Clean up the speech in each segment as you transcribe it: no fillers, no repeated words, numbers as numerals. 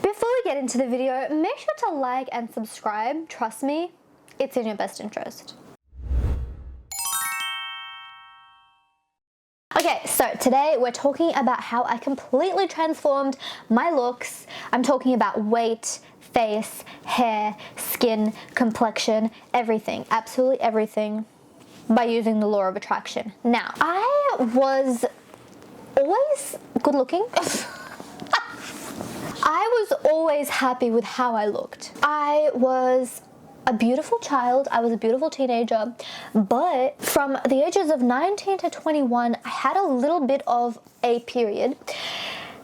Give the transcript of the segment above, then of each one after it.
Before we get into the video, make sure to like and subscribe. Trust me, it's in your best interest. Okay, so today we're talking about how I completely transformed my looks. I'm talking about weight, face, hair, skin, complexion, everything, absolutely everything, by using the law of attraction. Now, I was always good looking. I was always happy with how I looked. I was a beautiful child, I was a beautiful teenager, but from the ages of 19 to 21, I had a little bit of a period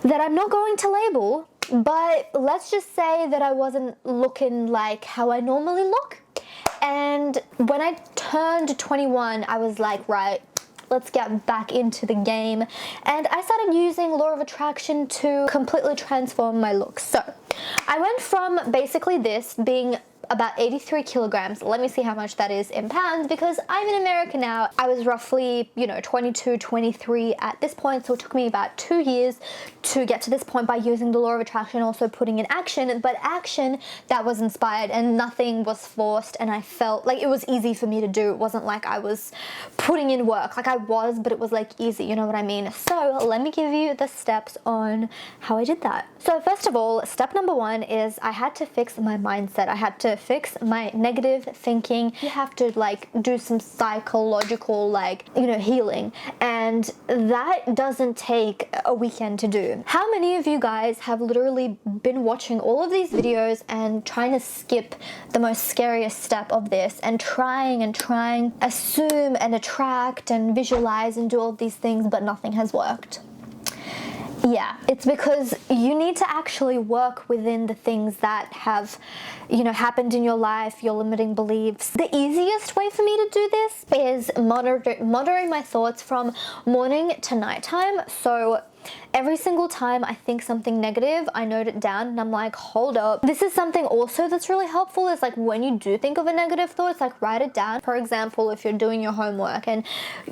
that I'm not going to label, but let's just say that I wasn't looking like how I normally look. And when I turned 21, I was like, right, let's get back into the game. And I started using law of attraction to completely transform my looks. So I went from basically this being about 83 kilograms. Let me see how much that is in pounds, because I'm in America now. I was roughly, 22, 23 at this point, so it took me about 2 years to get to this point by using the law of attraction, also putting in action, but action that was inspired and nothing was forced, and I felt like it was easy for me to do. It wasn't like I was putting in work, like I was, but it was like easy, you know what I mean? So let me give you the steps on how I did that. So first of all, step number one is I had to fix my mindset. I had to fix my negative thinking. You have to do some psychological healing, and that doesn't take a weekend to do. How many of you guys have literally been watching all of these videos and trying to skip the most scariest step of this and trying assume and attract and visualize and do all these things, but nothing has worked? Yeah, it's because you need to actually work within the things that have, happened in your life, your limiting beliefs. The easiest way for me to do this is monitoring my thoughts from morning to nighttime. So every single time I think something negative, I note it down and I'm like, hold up. This is something also that's really helpful, is when you do think of a negative thought, it's write it down. For example, if you're doing your homework and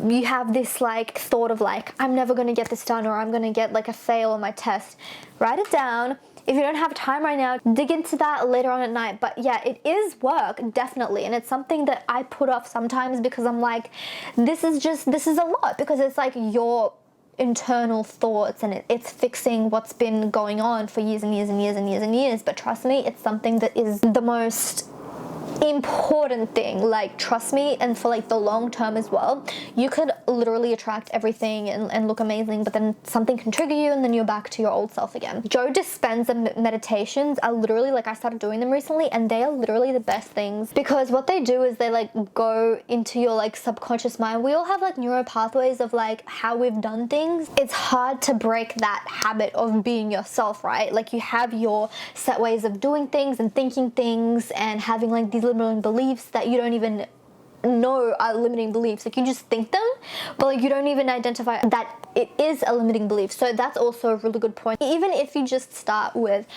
you have this thought of I'm never going to get this done, or I'm going to get a fail on my test, write it down. If you don't have time right now, dig into that later on at night. But yeah, it is work, definitely. And it's something that I put off sometimes because I'm like, this is a lot, because it's your internal thoughts, and it's fixing what's been going on for years and years and years and years and years. But trust me, it's something that is the most important thing. Trust me, and for the long term as well. You could literally attract everything and look amazing, but then something can trigger you and then you're back to your old self again. Joe Dispenza meditations are literally, I started doing them recently, and they are literally the best things, because what they do is they go into your subconscious mind. We all have neural pathways of how we've done things. It's hard to break that habit of being yourself, right? You have your set ways of doing things and thinking things and having these limiting beliefs that you don't even know are limiting beliefs. You just think them, but you don't even identify that it is a limiting belief. So that's also a really good point. Even if you just start with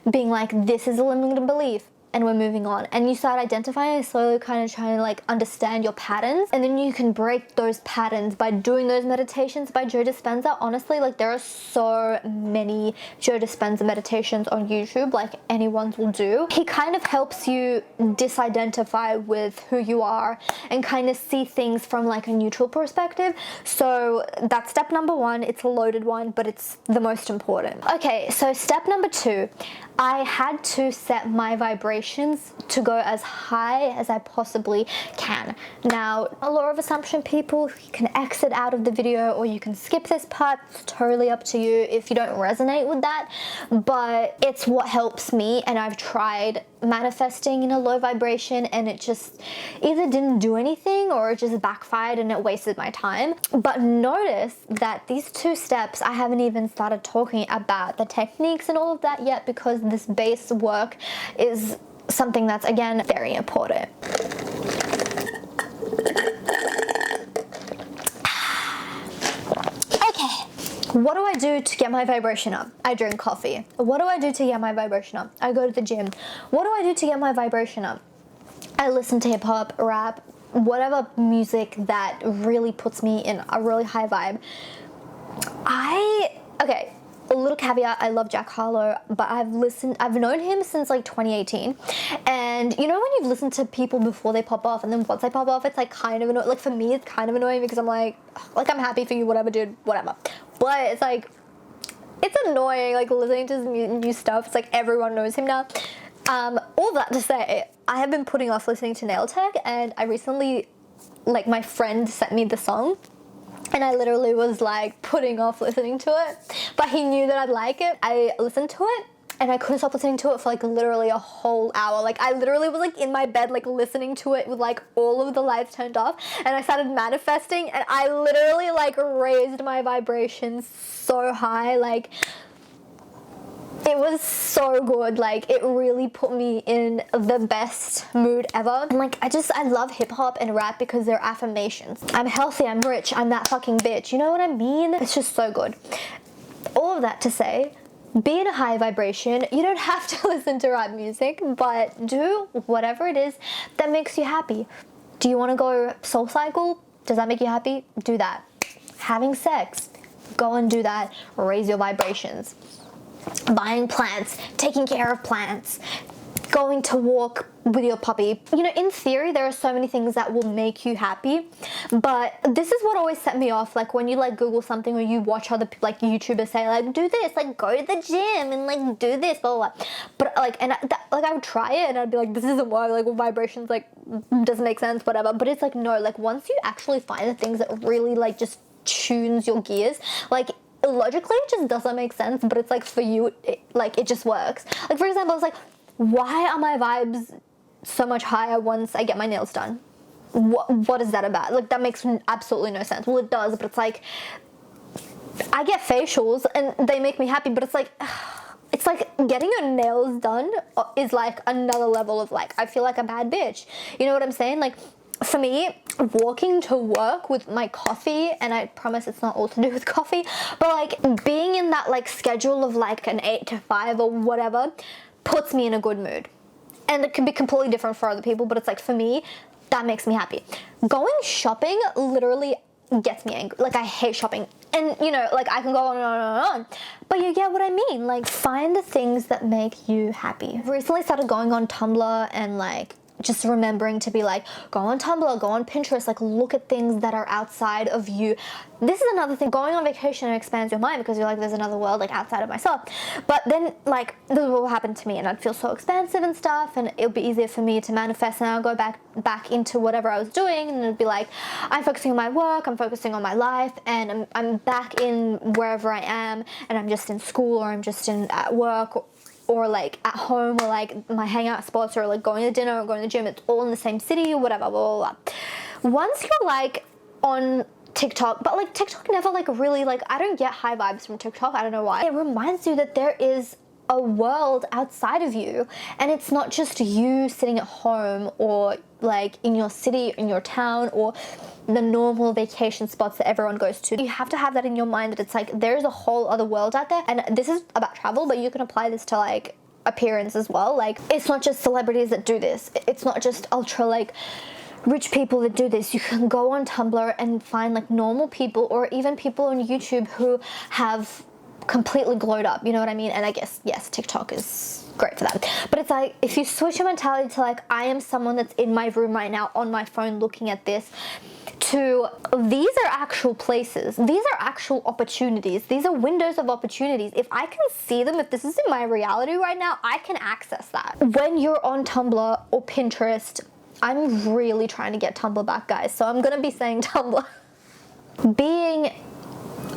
being this is a limiting belief, and we're moving on, and you start identifying and slowly kind of trying to understand your patterns, and then you can break those patterns by doing those meditations by Joe Dispenza. Honestly, there are so many Joe Dispenza meditations on YouTube, anyone's will do. He kind of helps you disidentify with who you are and kind of see things from a neutral perspective. So that's step number one. It's a loaded one, but it's the most important. Okay, so step number two, I had to set my vibrations to go as high as I possibly can. Now, a law of assumption, people, you can exit out of the video or you can skip this part. It's totally up to you if you don't resonate with that, but it's what helps me, and I've tried manifesting in a low vibration and it just either didn't do anything or it just backfired and it wasted my time. But notice that these two steps, I haven't even started talking about the techniques and all of that yet, because this base work is something that's, again, very important. What do I do to get my vibration up? I drink coffee. What do I do to get my vibration up? I go to the gym. What do I do to get my vibration up? I listen to hip hop, rap, whatever music that really puts me in a really high vibe. Okay, a little caveat, I love Jack Harlow, but I've known him since like 2018. And you know when you've listened to people before they pop off, and then once they pop off, it's like kind of annoying. Like for me, it's kind of annoying because I'm like I'm happy for you, whatever, dude, whatever. But it's like, it's annoying, like listening to his new stuff. It's like everyone knows him now. All that to say, I have been putting off listening to Nail Tech, and I recently, like, my friend sent me the song, and I literally was like putting off listening to it, but he knew that I'd like it. I listened to it, and I couldn't stop listening to it for like literally a whole hour. Like I literally was like in my bed, like listening to it with like all of the lights turned off, and I started manifesting, and I literally like raised my vibrations so high. Like it was so good. Like it really put me in the best mood ever. And like I love hip hop and rap because they're affirmations. I'm healthy, I'm rich, I'm that fucking bitch. You know what I mean? It's just so good. All of that to say, be in a high vibration. You don't have to listen to rap music, but do whatever it is that makes you happy. Do you want to go Soul Cycle? Does that make you happy? Do that. Having sex, go and do that. Raise your vibrations. Buying plants, taking care of plants, going to walk with your puppy. You know, in theory, there are so many things that will make you happy, but this is what always set me off. Like when you like Google something, or you watch other like YouTubers say like, do this, like go to the gym and like do this, blah blah blah. But like, and like I would try it and I'd be like, this isn't working. Like vibrations like doesn't make sense, whatever. But it's like no, like once you actually find the things that really like just tunes your gears, like logically it just doesn't make sense, but it's like for you, it just works. Like for example, I was like, why are my vibes so much higher once I get my nails done? What is that about? Like that makes absolutely no sense. Well, it does, but it's like I get facials and they make me happy, but it's like getting your nails done is like another level of like, I feel like a bad bitch. You know what I'm saying? Like for me, walking to work with my coffee, and I promise it's not all to do with coffee, but like being in that like schedule of like an 8 to 5 or whatever puts me in a good mood. And it can be completely different for other people, but it's like for me, that makes me happy. Going shopping literally gets me angry. Like I hate shopping. And you know, like I can go on and on and on, but you get what I mean. Like find the things that make you happy. I've recently started going on Tumblr and like just remembering to be like, go on Tumblr, go on Pinterest, like look at things that are outside of you. This is another thing, going on vacation expands your mind because you're like, there's another world like outside of myself. But then like this will happen to me and I'd feel so expansive and stuff, and it'll be easier for me to manifest, and I'll go back into whatever I was doing, and it'd be like, I'm focusing on my work, I'm focusing on my life, and I'm back in wherever I am, and I'm just in school, or I'm just at work, or like at home, or like my hangout spots, or like going to dinner or going to the gym. It's all in the same city or whatever, blah, blah, blah. Once you're like on TikTok, but like TikTok never like really like, I don't get high vibes from TikTok. I don't know why. It reminds you that there is a world outside of you, and it's not just you sitting at home or like in your city, in your town, or the normal vacation spots that everyone goes to. You have to have that in your mind, that it's like there's a whole other world out there. And this is about travel, but you can apply this to like appearance as well. Like it's not just celebrities that do this, it's not just ultra like rich people that do this. You can go on Tumblr and find like normal people, or even people on YouTube who have completely glowed up, you know what I mean? And I guess, yes, TikTok is great for that. But it's like, if you switch your mentality to like, I am someone that's in my room right now on my phone looking at this, to these are actual places, these are actual opportunities, these are windows of opportunities. If I can see them, if this is in my reality right now, I can access that. When you're on Tumblr or Pinterest, I'm really trying to get Tumblr back, guys, so I'm gonna be saying Tumblr. Being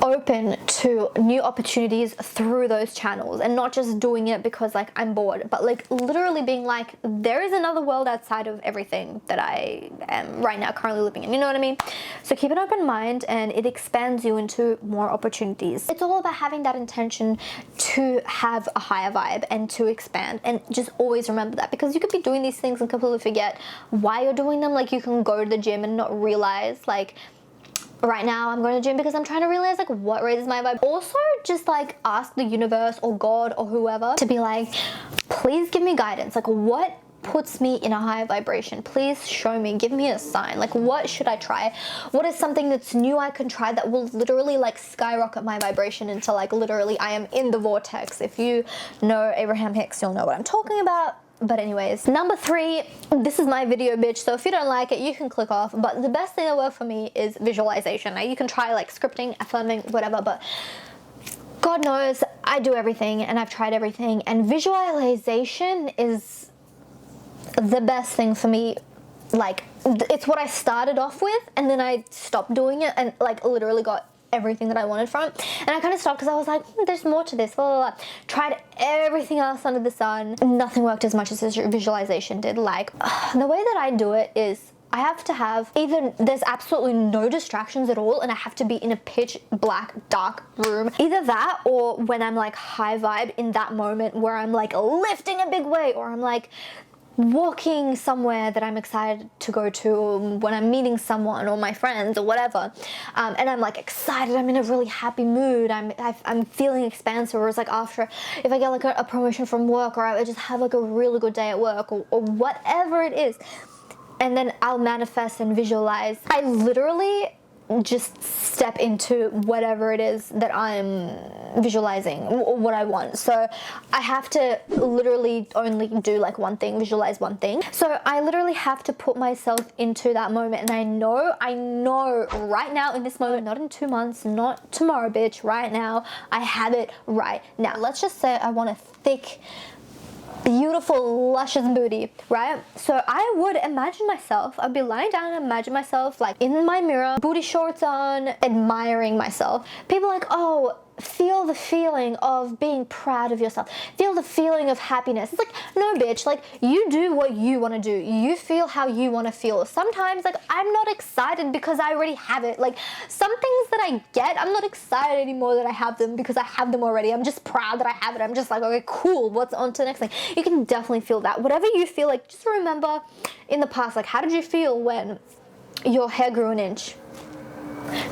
open to new opportunities through those channels, and not just doing it because like I'm bored, but like literally being like, there is another world outside of everything that I am right now currently living in, you know what I mean? So keep an open mind, and it expands you into more opportunities. It's all about having that intention to have a higher vibe and to expand, and just always remember that, because you could be doing these things and completely forget why you're doing them. Like you can go to the gym and not realize like, right now I'm going to the gym because I'm trying to realize like what raises my vibe. Also, just like ask the universe or God or whoever to be like, please give me guidance. Like what puts me in a higher vibration? Please show me, give me a sign. Like, what should I try? What is something that's new I can try that will literally like skyrocket my vibration into like literally I am in the vortex? If you know Abraham Hicks, you'll know what I'm talking about. But anyways, number 3, this is my video, bitch, so if you don't like it, you can click off. But the best thing that worked for me is visualization. Now, you can try like scripting, affirming, whatever, but God knows I do everything and I've tried everything, and visualization is the best thing for me. Like, it's what I started off with, and then I stopped doing it and like literally got everything that I wanted from it. And I kind of stopped because I was like, there's more to this, blah, blah, blah. Tried everything else under the sun. Nothing worked as much as this visualization did. Like, the way that I do it is I have to have there's absolutely no distractions at all, and I have to be in a pitch black, dark room. Either that, or when I'm like high vibe in that moment where I'm like lifting a big weight, or I'm like walking somewhere that I'm excited to go to, or when I'm meeting someone or my friends or whatever, and I'm like excited, I'm in a really happy mood, I'm feeling expansive. Or it's like after, if I get like a promotion from work, or I just have like a really good day at work, or whatever it is, and then I'll manifest and visualize. I literally just step into whatever it is that I'm visualizing or what I want. So I have to literally only do like one thing, visualize one thing. So I literally have to put myself into that moment, and I know right now in this moment, not in 2 months, not tomorrow, bitch, right now, I have it right now. Let's just say I want a thick, beautiful, luscious booty, right? So I would imagine myself, I'd be lying down and imagine myself like in my mirror, booty shorts on, admiring myself. People are like, oh, feel the feeling of being proud of yourself. Feel the feeling of happiness. It's like, no, bitch, like you do what you want to do. You feel how you want to feel. Sometimes like I'm not excited because I already have it. Like some things that I get, I'm not excited anymore that I have them because I have them already. I'm just proud that I have it. I'm just like, okay, cool, what's on to the next thing? You can definitely feel that. Whatever you feel, like just remember in the past, like how did you feel when your hair grew an inch?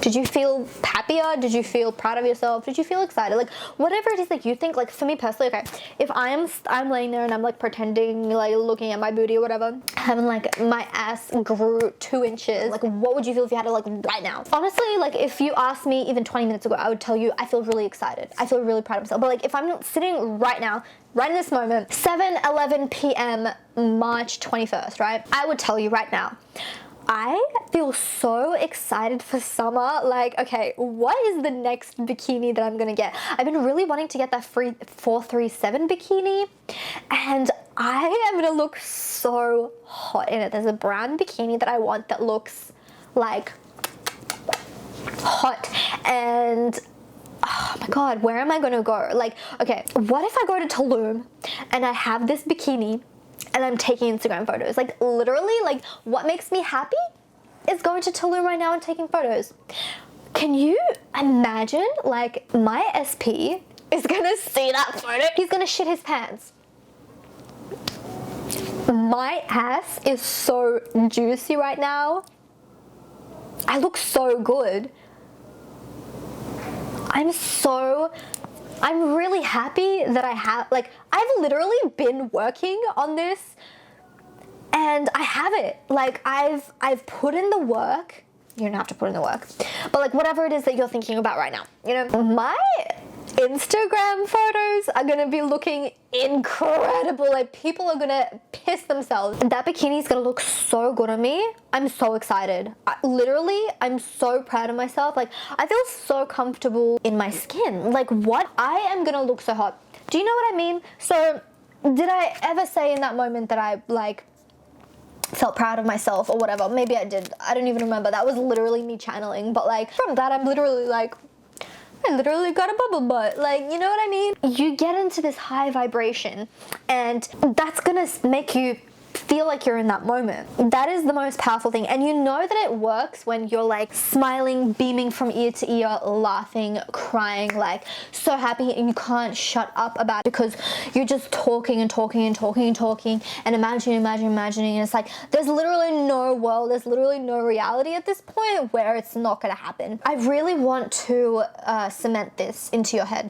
Did you feel happier? Did you feel proud of yourself? Did you feel excited? Like whatever it is that you think, like for me personally, okay, if I'm laying there and I'm like pretending, like looking at my booty or whatever, having like my ass grew 2 inches, like what would you feel if you had it like right now? Honestly, like if you asked me even 20 minutes ago, I would tell you I feel really excited. I feel really proud of myself. But like if I'm not sitting right now, right in this moment, 7:11 p.m. March 21st, right? I would tell you right now, I feel so excited for summer. Like, okay, what is the next bikini that I'm gonna get? I've been really wanting to get that free 437 bikini, and I am gonna look so hot in it. There's a brown bikini that I want that looks like hot, and oh my God, where am I gonna go? Like, okay, what if I go to Tulum and I have this bikini and I'm taking Instagram photos? Like literally, like what makes me happy is going to Tulum right now and taking photos. Can you imagine like my SP is gonna see that photo? He's gonna shit his pants. My ass is so juicy right now. I look so good. I'm really happy that I have, like, I've literally been working on this and I have it. Like, I've put in the work. You don't have to put in the work, but like whatever it is that you're thinking about right now, you know, my Instagram photos are gonna be looking incredible. Like people are gonna piss themselves. That bikini is gonna look so good on me. I'm so excited. Literally, I'm so proud of myself. Like I feel so comfortable in my skin. Like what? I am gonna look so hot. Do you know what I mean? So did I ever say in that moment that I like felt proud of myself or whatever? Maybe I did. I don't even remember. That was literally me channeling. But like from that, I'm literally like, I literally got a bubble butt. Like, you know what I mean? You get into this high vibration and that's gonna make you feel like you're in that moment. That is the most powerful thing. And you know that it works when you're like smiling, beaming from ear to ear, laughing, crying, like so happy, and you can't shut up about it because you're just talking and talking and talking and talking and imagining. And it's like, there's literally no world, there's literally no reality at this point where it's not gonna happen. I really want to cement this into your head.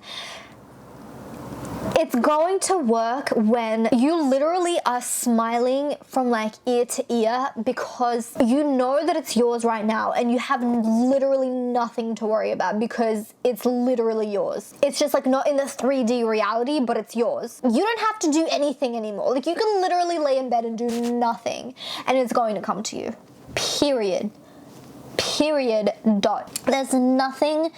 It's going to work when you literally are smiling from like ear to ear because you know that it's yours right now and you have literally nothing to worry about because it's literally yours. It's just like not in the 3D reality, but it's yours. You don't have to do anything anymore. Like you can literally lay in bed and do nothing and it's going to come to you. Period. Dot. There's nothing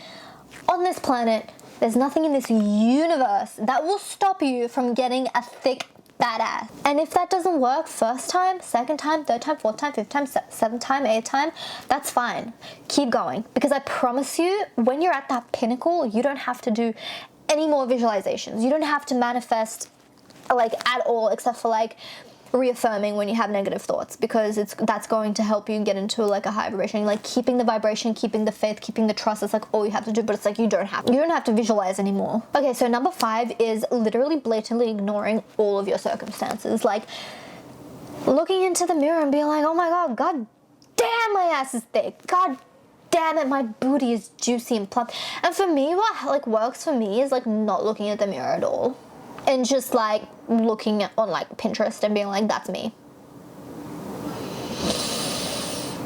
on this planet, there's nothing in this universe that will stop you from getting a thick fat ass. And if that doesn't work first time, second time, third time, fourth time, fifth time, seventh time, eighth time, that's fine. Keep going. Because I promise you, when you're at that pinnacle, you don't have to do any more visualizations. You don't have to manifest like at all, except for like reaffirming when you have negative thoughts, because that's going to help you get into like a high vibration. Like keeping the vibration, keeping the faith, keeping the trust, it's like all you have to do, but it's like you don't have to visualize anymore. Okay, so number 5 is literally blatantly ignoring all of your circumstances. Like looking into the mirror and being like, oh my god damn, my ass is thick, god damn it, my booty is juicy and plump. And for me, what like works for me is like not looking at the mirror at all and just like looking on like Pinterest and being like, that's me.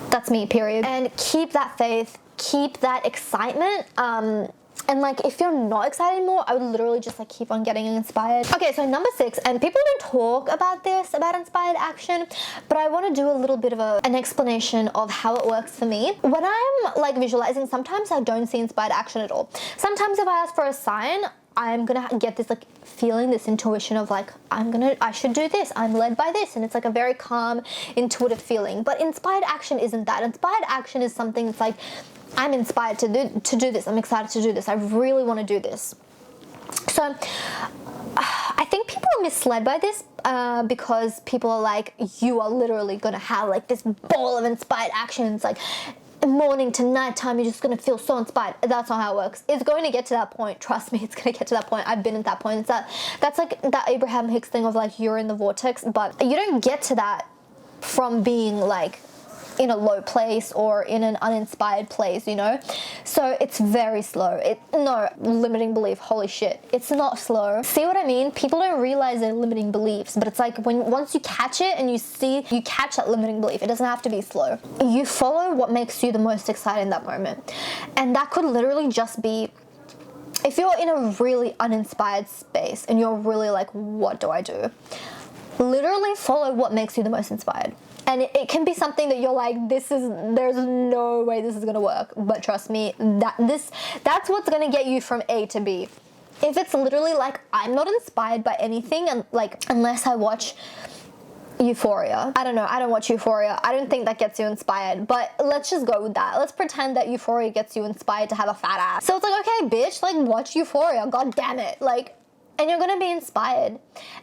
That's me, period. And keep that faith, keep that excitement. And like if you're not excited anymore, I would literally just like keep on getting inspired. Okay, so number 6, and people don't talk about this, about inspired action, but I want to do a little bit of an explanation of how it works for me. When I'm like visualizing, sometimes I don't see inspired action at all. Sometimes if I ask for a sign, I'm gonna get this like feeling, this intuition of like, I should do this, I'm led by this, and it's like a very calm, intuitive feeling. But inspired action isn't that. Inspired action is something that's like, I'm inspired to do this, I'm excited to do this, I really want to do this. So I think people are misled by this because people are like, you are literally gonna have like this ball of inspired action. It's like morning to nighttime, you're just gonna feel so inspired. That's not how it works. It's going to get to that point. Trust me, it's gonna get to that point. I've been at that point. That's like that Abraham Hicks thing of like you're in the vortex, but you don't get to that from being like in a low place or in an uninspired place, you know? So it's very slow. No, limiting belief, holy shit. It's not slow. See what I mean? People don't realize they're limiting beliefs, but it's like once you catch it and you catch that limiting belief, it doesn't have to be slow. You follow what makes you the most excited in that moment. And that could literally just be, if you're in a really uninspired space and you're really like, what do I do? Literally follow what makes you the most inspired. And it can be something that you're like, there's no way this is gonna work. But trust me, that's what's gonna get you from A to B. If it's literally like, I'm not inspired by anything, and like, unless I watch Euphoria. I don't know, I don't watch Euphoria. I don't think that gets you inspired, but let's just go with that. Let's pretend that Euphoria gets you inspired to have a fat ass. So it's like, okay, bitch, like watch Euphoria, god damn it. Like, and you're gonna be inspired.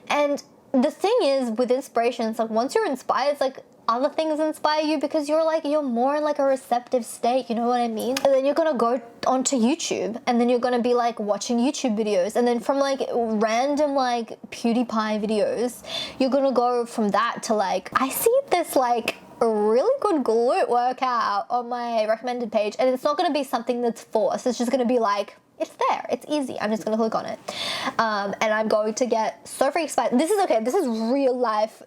And the thing is with inspiration, it's like once you're inspired, it's like other things inspire you because you're more in like a receptive state, you know what I mean? And then you're gonna go onto YouTube and then you're gonna be like watching YouTube videos, and then from like random like PewDiePie videos, you're gonna go from that to like, I see this like a really good glute workout on my recommended page, and it's not gonna be something that's forced. It's just gonna be like, it's there, it's easy, I'm just gonna click on it, and I'm going to get so freaking excited. This is real life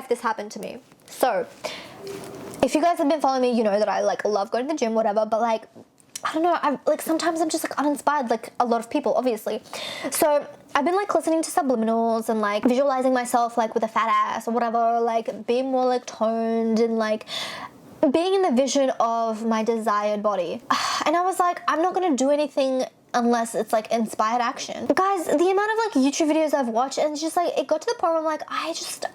this happened to me. So if you guys have been following me, you know that I like love going to the gym, whatever, but like, I don't know, I'm like, sometimes I'm just like uninspired, like a lot of people, obviously. So I've been like listening to subliminals and like visualizing myself like with a fat ass or whatever, like being more like toned and like being in the vision of my desired body. And I was like, I'm not gonna do anything unless it's like inspired action. Guys, the amount of like YouTube videos I've watched, and it's just like, it got to the point where I'm like,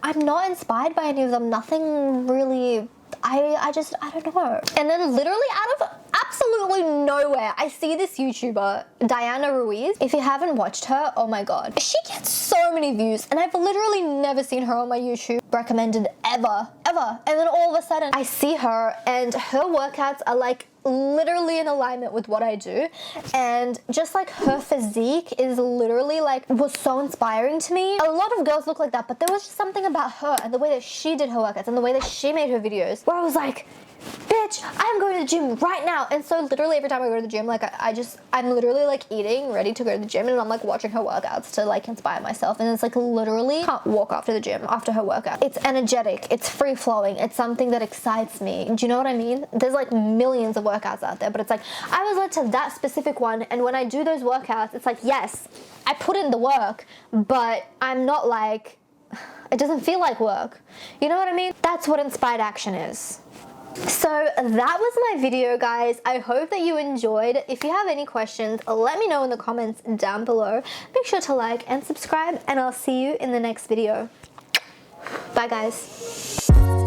I'm not inspired by any of them. Nothing really, I don't know. And then literally out of absolutely nowhere, I see this YouTuber, Diana Ruiz. If you haven't watched her, oh my God. She gets so many views, and I've literally never seen her on my YouTube recommended ever. And then all of a sudden I see her and her workouts are like literally in alignment with what I do, and just like her physique is literally like, was so inspiring to me. A lot of girls look like that, but there was just something about her and the way that she did her workouts and the way that she made her videos where I was like, bitch, I'm going to the gym right now. And so literally every time I go to the gym, like I'm literally like eating, ready to go to the gym, and I'm like watching her workouts to like inspire myself. And it's like literally can't walk after the gym, after her workout. It's energetic, it's free flowing, it's something that excites me. Do you know what I mean? There's like millions of workouts out there, but it's like I was led to that specific one, and when I do those workouts, it's like, yes, I put in the work, but I'm not like, it doesn't feel like work. You know what I mean? That's what inspired action is. So that was my video, guys. I hope that you enjoyed. If you have any questions, let me know in the comments down below. Make sure to like and subscribe, and I'll see you in the next video. Bye, guys.